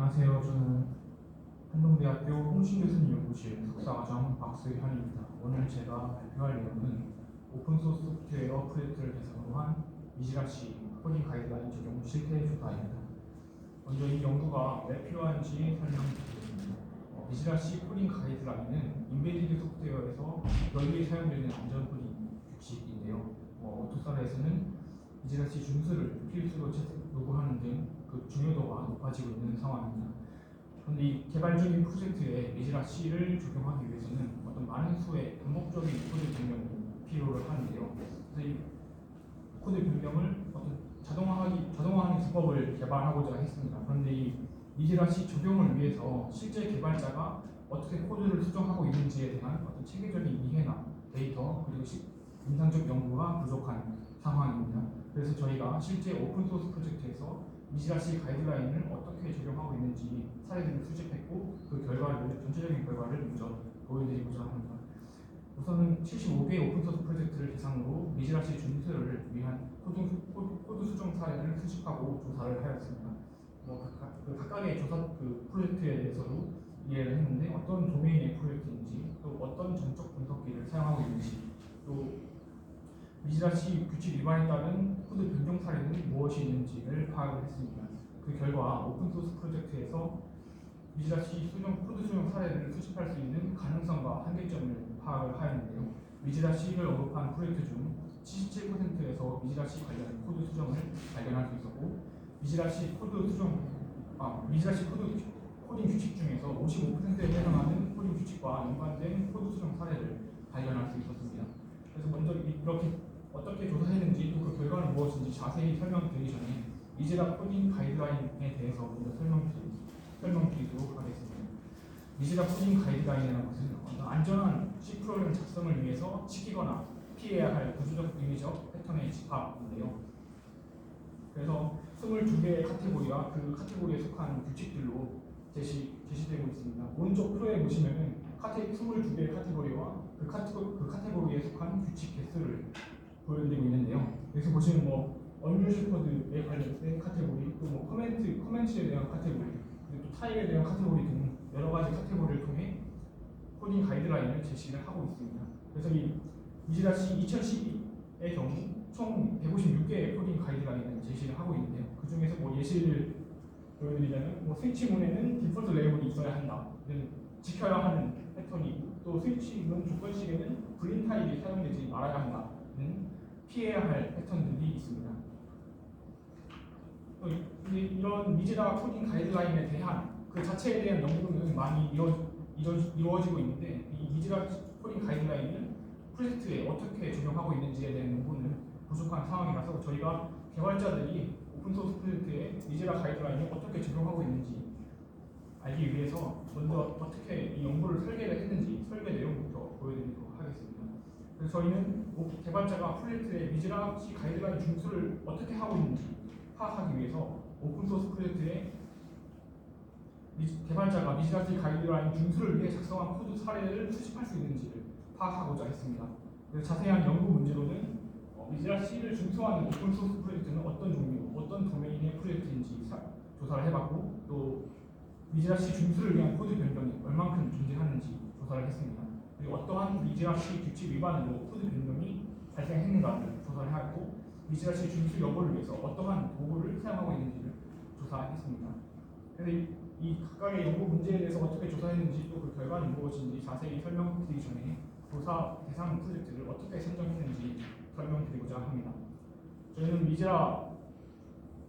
안녕하세요. 저는 한동대학교 홍신교수님 연구실 석사과정 박수현입니다. 오늘 제가 발표할 내용은 오픈소스 소프트웨어 프로젝트를 대상으로 한 미지라시 코딩 가이드라인 적용 실태 조사입니다. 먼저 이 연구가 왜 필요한지 설명드리겠습니다. 미지라시 코딩 가이드라인은 인베디드 소프트웨어에서 널리 사용되는 안전 코딩 규칙인데요. 오토사라에서는 미지라시 준수를 필수로 요구하는 등 그 중요도가 높아지고 있는 상황입니다. 그런데 이 개발 중인 프로젝트에 미지라시를 적용하기 위해서는 어떤 많은 수의 반복적인 코드 변경이 필요를 하는데요. 그래서 이 코드 변경을 어떤 자동화하는 기법을 개발하고자 했습니다. 그런데 이 미지라시 적용을 위해서 실제 개발자가 어떻게 코드를 수정하고 있는지에 대한 어떤 체계적인 이해나 데이터 그리고 임상적 연구가 부족한 상황입니다. 그래서 저희가 실제 오픈소스 프로젝트에서 미지라시 가이드라인을 어떻게 적용하고 있는지 사례들을 수집했고 그 결과를 전체적인 결과를 먼저 보여드리고자 합니다. 우선은 75개의 오픈소스 프로젝트를 대상으로 미지라시 준수를 위한 코드 수정 사례를 수집하고 조사를 하였습니다. 각각의 조사 프로젝트에 대해서도 이해를 했는데 어떤 도메인의 프로젝트인지 또 어떤 전적 분석기를 사용하고 있는지 또 미지라시 규칙 위반에 따른 코드 변경 사례는 무엇이 있는지를 파악을 했습니다. 그 결과 오픈소스 프로젝트에서 미지라시 코드 수정 사례를 수집할 수 있는 가능성과 한계점을 파악을 하였는데요. 미지라시를 언급한 프로젝트 중 77%에서 미지라시 관련 코드 수정을 발견할 수 있었고 미지라시 코딩 규칙 중에서 55%에 해당하는 코딩 규칙과 연관된 코드 수정 사례를 발견할 수 있었습니다. 그래서 먼저 이렇게 어떻게 조사했는지 또 그 결과는 무엇인지 자세히 설명드리기 전에 미지라 코딩 가이드라인에 대해서 먼저 설명드리도록 하겠습니다. 미지라 코딩 가이드라인이라는 것은 안전한 C 프로그램 작성을 위해서 지키거나 피해야 할 구조적 의미적 패턴의 집합인데요. 그래서 22개의 카테고리와 그 카테고리에 속한 규칙들로 제시되고 있습니다. 오른쪽 표에 보시면은 22개의 카테고리와 그 카테고리에 속한 규칙 개수를 보여드리고 있는데요. 여기서 보시면 unusual code에 관련된 카테고리, 또 커멘트에 대한 카테고리, 그리고 또 타입에 대한 카테고리 등 여러 가지 카테고리를 통해 코딩 가이드라인을 제시를 하고 있습니다. 그래서 이 미지라시 2012의 경우 총 156개의 코딩 가이드라인을 제시를 하고 있는데요. 그 중에서 예시를 보여드리자면 스위치문에는 디폴트 레이블이 있어야 한다는 지켜야 하는 패턴이고 또 스위치문 조건식에는 불린 타입이 사용되지 말아야 한다는 피해야 할 패턴들이 있습니다. 이런 미지라 코딩 가이드라인에 대한 그 자체에 대한 연구는 많이 이루어지고 있는데 이 미지라 코딩 가이드라인은 프로젝트에 어떻게 적용하고 있는지에 대한 연구는 부족한 상황이라서 저희가 개발자들이 오픈소스 프로젝트에 미지라 가이드라인을 어떻게 적용하고 있는지 알기 위해서 먼저 어떻게 이 연구를 설계를 했는지 설계 내용부터 보여드리도록 하겠습니다. 그래서 저희는 개발자가 프로젝트의 미지라시 가이드라인 준수를 어떻게 하고 있는지 파악하기 위해서 오픈소스 프로젝트에 개발자가 미지라시 가이드라인 준수를 위해 작성한 코드 사례를 수집할 수 있는지를 파악하고자 했습니다. 그래서 자세한 연구 문제로는 미지라시를 준수하는 오픈소스 프로젝트는 어떤 종류, 어떤 도메인의 프로젝트인지 조사를 해봤고 또 미지라시 준수를 위한 코드 변경이 얼만큼 존재하는지 조사를 했습니다. 그리고 어떠한 미지라시 규칙 위반으로 코드 변경이 발생했는가를 조사를 하고 미지라시 준수 여부를 위해서 어떠한 도구를 사용하고 있는지를 조사했습니다. 그래서 이 각각의 연구 문제에 대해서 어떻게 조사했는지 또 그 결과는 무엇인지 자세히 설명드리기 전에 조사 대상 프로젝트를 어떻게 선정했는지 설명드리고자 합니다. 저희는 미지라와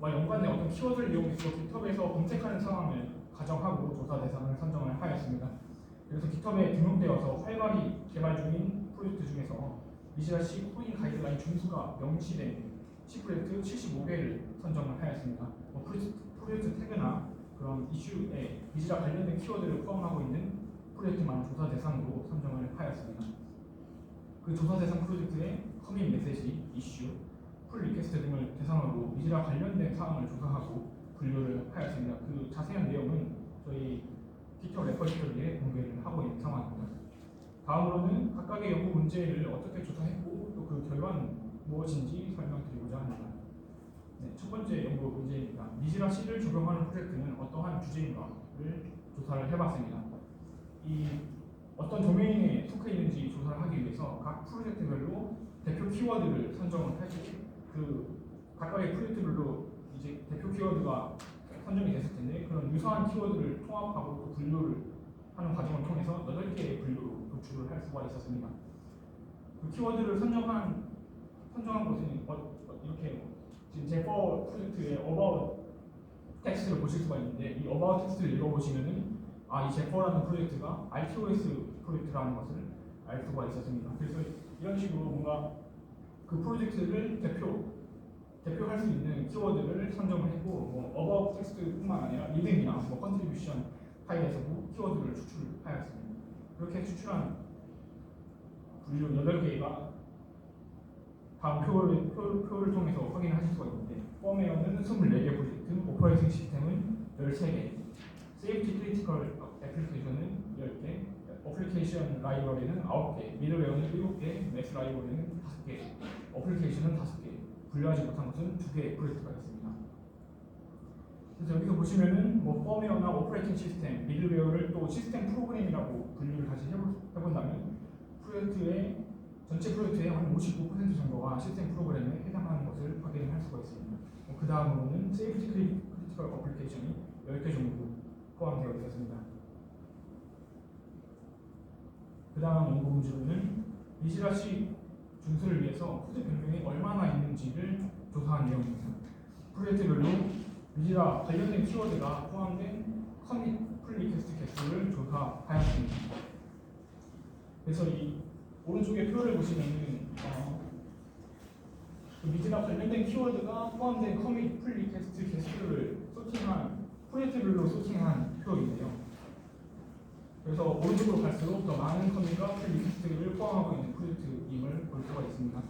연관된 어떤 키워드를 이용해서 깃허브에서 검색하는 상황을 가정하고 조사 대상을 선정을 하였습니다. 그래서 깃허브에 등록되어서 활발히 개발 중인 프로젝트 중에서 미지라시 코딩 가이드라인 준수가 명시된 C 프로젝트 75개를 선정을 하였습니다. 프로젝트 태그나 그런 이슈에 미지라 관련된 키워드를 포함하고 있는 프로젝트만 조사 대상으로 선정을 하였습니다. 그 조사 대상 프로젝트의 커밋 메시지, 이슈, 풀 리퀘스트 등을 대상으로 미지라 관련된 사항을 조사하고 분류를 하였습니다. 그 자세한 내용은 저희 GitHub 레퍼지토리에 공개를 하고 있는 상황입니다. 다음으로는 각각의 연구 문제를 어떻게 조사했고 또 그 결과는 무엇인지 설명드리고자 합니다. 네, 첫 번째 연구 문제입니다. 미지라 C를 적용하는 프로젝트는 어떠한 주제인가를 조사를 해봤습니다. 이 어떤 도메인에 속해 있는지 조사를 하기 위해서 각 프로젝트별로 대표 키워드를 선정을 하고 그 각각의 프로젝트별로 이제 대표 키워드가 선정이 됐을 텐데 그런 유사한 키워드를 통합하고 또 분류를 하는 과정을 통해서 8개의 분류로 도출을 할 수가 있었습니다. 그 키워드를 선정한 것은 이렇게 지금 제퍼 프로젝트의 about 텍스트를 보실 수가 있는데 이 about 텍스트를 읽어보시면은 이 제퍼라는 프로젝트가 RTOS 프로젝트라는 것을 알 수가 있었습니다. 그래서 이런 식으로 뭔가 그 프로젝트를 대표할 수 있는 키워드를 선정을 했고 뭐 about 텍스트뿐만 아니라 리듬이나 뭐 컨트리뷰션 파일에서도 키워드를 추출하였습니다. 이렇게 추출한 분류 8개가 다음 표를 통해서 확인하실 수가 있는데 펌웨어는 24개 프로젝트, 오퍼레이팅 시스템은 13개, 세이프티 크리티컬 애플리케이션은 10개, 어플리케이션 라이브러리는 9개, 미들웨어는 7개, 맥스 라이브러리는 5개, 어플리케이션은 5개, 분류하지 못한 것은 2개의 프로젝트가 있습니다. 그래서 여기서 보시면은 뭐 펌웨어나 오퍼레이팅 시스템, 미들웨어를 또 시스템 프로그램이라고 분류를 다시 해본다면 전체 프로젝트의 한 55% 정도가 시스템 프로그램에 해당하는 것을 확인할 수가 있습니다. 그 다음으로는 세이프티 크리티컬 어플리케이션이 10개 정도 포함되어 있었습니다. 그 다음 연구 문제로는 미지라 C 준수를 위해서 코드 변경이 얼마나 있는지를 조사한 내용입니다. 프로젝트별로 미지라 관련된 키워드가 포함된 커밋 풀 리퀘스트 개수를 조사하였습니다. 그래서 이 오른쪽에 표를 보시면은 미지라 관련된 키워드가 포함된 커밋 풀 리퀘스트 개수를 프로젝트별로 소팅한 표인데요. 그래서 오른쪽으로 갈수록 더 많은 커밋과 풀 리퀘스트를 포함하고 있는 프로젝트임을 볼 수가 있습니다.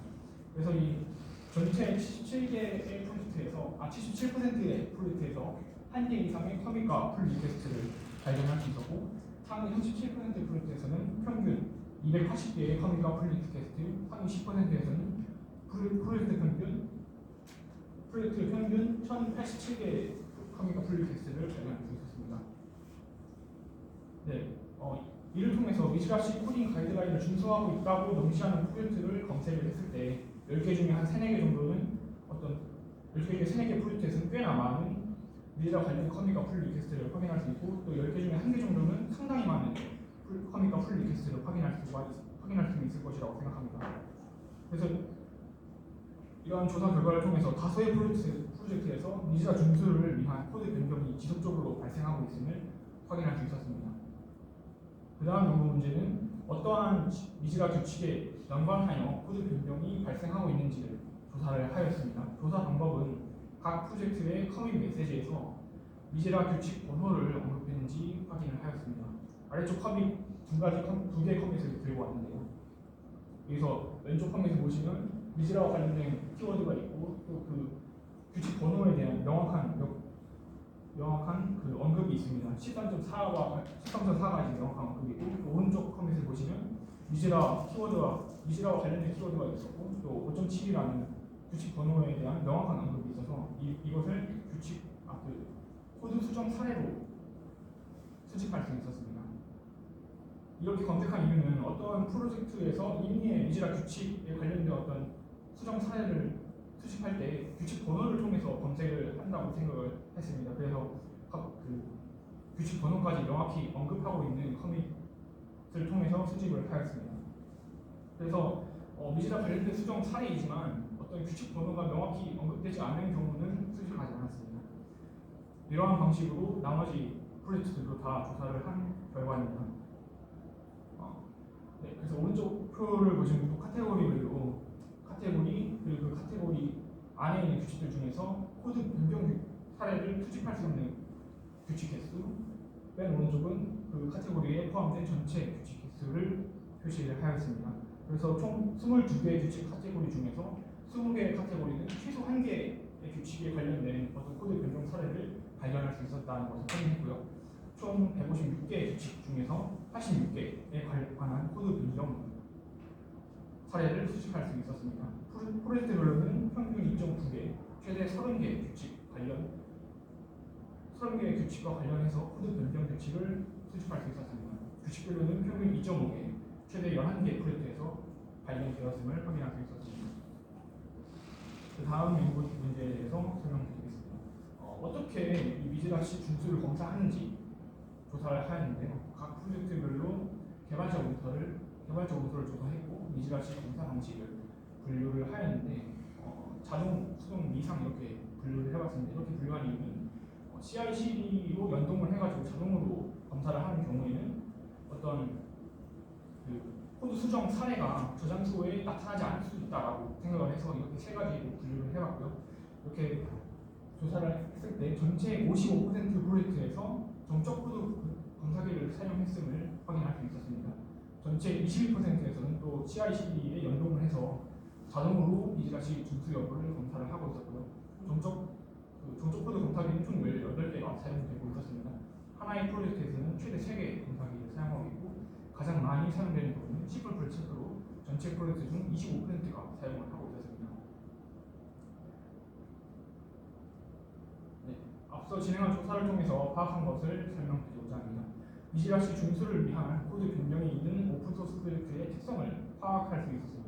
그래서 이 전체 77개의 프로젝트에서 77%의 프로젝트에서 1개 이상의 커밋과 풀 리퀘스트를 발견할 수 있었고 상위 37%의 프로젝트에서는 평균 280개의 커밋과 풀 리퀘스트, 상위 10%에서는 프로젝트 평균 1087개의 커밋과 풀 리퀘스트를 발견할 수 있었습니다. 네, 이를 통해서 미지라 C 코딩 가이드라인을 준수하고 있다고 명시하는 프로젝트를 검색을 했을 때 10개 중에 한 3, 4개 정도는 10개, 3, 4개 프로젝트에서는 꽤나 많은 미지라 관련 커밋과 풀 리퀘스트를 확인할 수 있고 또 10개 중에 1개 정도는 상당히 많은 커밋과 풀 리퀘스트를 확인할 수 있을 것이라고 생각합니다. 그래서 이러한 조사 결과를 통해서 다수의 프로젝트에서 미지라 준수를 위한 코드 변경이 지속적으로 발생하고 있음을 확인할 수 있었습니다. 그 다음 연구 문제는 어떠한 미지라 규칙에 연관하여 코드 변경이 발생하고 있는지를 조사를 하였습니다. 조사 방법은 각 프로젝트의 커밋 메시지에서 미지라 규칙 번호를 언급했는지 확인을 하였습니다. 아래쪽 커밋 두 개의 커밋을 들고 왔는데요. 여기서 왼쪽 커밋을 보시면 미지라와 관련된 키워드가 있고 또 그 규칙 번호에 대한 명확한 그 언급이 있습니다. 13.4가 명확한 언급이고 또 오른쪽 커밋을 보시면 미지라와 관련된 키워드가 있었고 또 5.7이라는 규칙 번호에 대한 명확한 언급이 있어서 이것을 코드 수정 사례로 수집할 수 있었습니다. 이렇게 검색한 이유는 어떤 프로젝트에서 임의의 미지라 규칙에 관련된 어떤 수정 사례를 수집할 때 규칙 번호를 통해서 검색을 한다고 생각을 했습니다. 그래서 그 규칙 번호까지 명확히 언급하고 있는 커밋을 통해서 수집을 하였습니다. 그래서 미지라 관련된 수정 사례이지만 어떤 규칙 번호가 명확히 언급되지 않는 경우는 수집하지 않았습니다. 이러한 방식으로 나머지 프로젝트들도 다 조사를 한 결과입니다. 네, 그래서 오른쪽 표를 보시면 또 카테고리별로 그리고 그 카테고리 안에 있는 규칙들 중에서 코드 변경 사례를 수집할 수 있는 규칙 개수, 맨 오른쪽은 그 카테고리에 포함된 전체 규칙 개수를 표시를 하였습니다. 그래서 총 22개의 규칙 카테고리 중에서 20개의 카테고리는 최소 1개의 규칙에 관련된 어떤 코드 변경 사례를 발견할 수 있었다는 것을 확인했고요. 총 156개의 규칙 중에서 86개에 관한 코드 변경 사례를 수집할 수 있었습니다. 프로젝트별로는 평균 2.9개, 최대 30개 규칙과 관련해서 코드 변경 규칙을 수집할 수 있었습니다. 규칙별로는 평균 2.5개, 최대 11개 프로젝트에서 발견되었음을 확인할 수 있었습니다. 그 다음 연구 문제에 대해서 설명드리겠습니다. 어떻게 이 미즈라시 준수를 검사하는지 조사를 하였는데요. 각 프로젝트별로 개발자 문서를 조사했고 미즈라시 검사 방식을 분류를 하였는데 자동, 수동, 미상 이렇게 분류를 해봤습니다. 이렇게 분류한 이유는 CI/CD로 연동을 해가지고 자동으로 검사를 하는 경우에는 어떤 그 코드 수정 사례가 저장소에 나타나지 않을 수 있다라고 생각을 해서 이렇게 세 가지로 분류를 해봤고요. 이렇게 조사를 했을 때 전체 55% 프로젝트에서 정적 코드 검사기를 사용했음을 확인할 수 있었습니다. 전체 22%에서는 또 CI/CD에 연동을 해서 자동으로 미즈라시 준수 여부를 검사를 하고 있었고요. 정적 코드 검사기는 총 18개가 사용되고 있었습니다. 하나의 프로젝트에서는 최대 3개의 검사기를 사용하고 있고 가장 많이 사용되는 부분은 C++ 체크로 전체 프로젝트 중 25%가 사용을 하고 있었습니다. 네, 앞서 진행한 조사를 통해서 파악한 것을 설명드리고자 합니다. 미즈라시 준수를 위한 코드 변경이 있는 오픈소스 프로젝트의 특성을 파악할 수 있었습니다.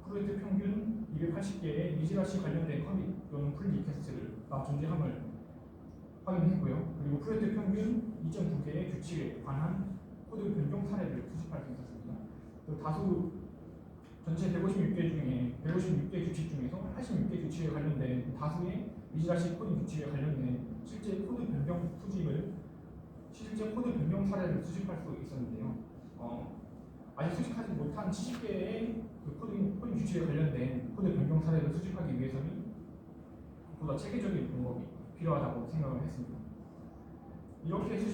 프로젝트 평균 280개의 미즈라시 관련된 커밋 또는 풀 리퀘스트가 존재함을 확인했고요. 그리고 프로젝트 평균 2.9개의 규칙에 관한 코드 변경 사례를 수집할 수 있었습니다. 다수 전체 156개 규칙 중에서 86개 규칙에 관련된 다수의 미즈라시 코드 규칙에 관련된 실제 코드 변경 사례를 수집할 수 있었는데요. 아직 수집하지 못한 70개의 코딩 규칙에 관련된 코드 변경 사례를 수집하기 위해서는 보다 체계적인 방법이 필요하다고 생각을 했습니다. 이렇게 수집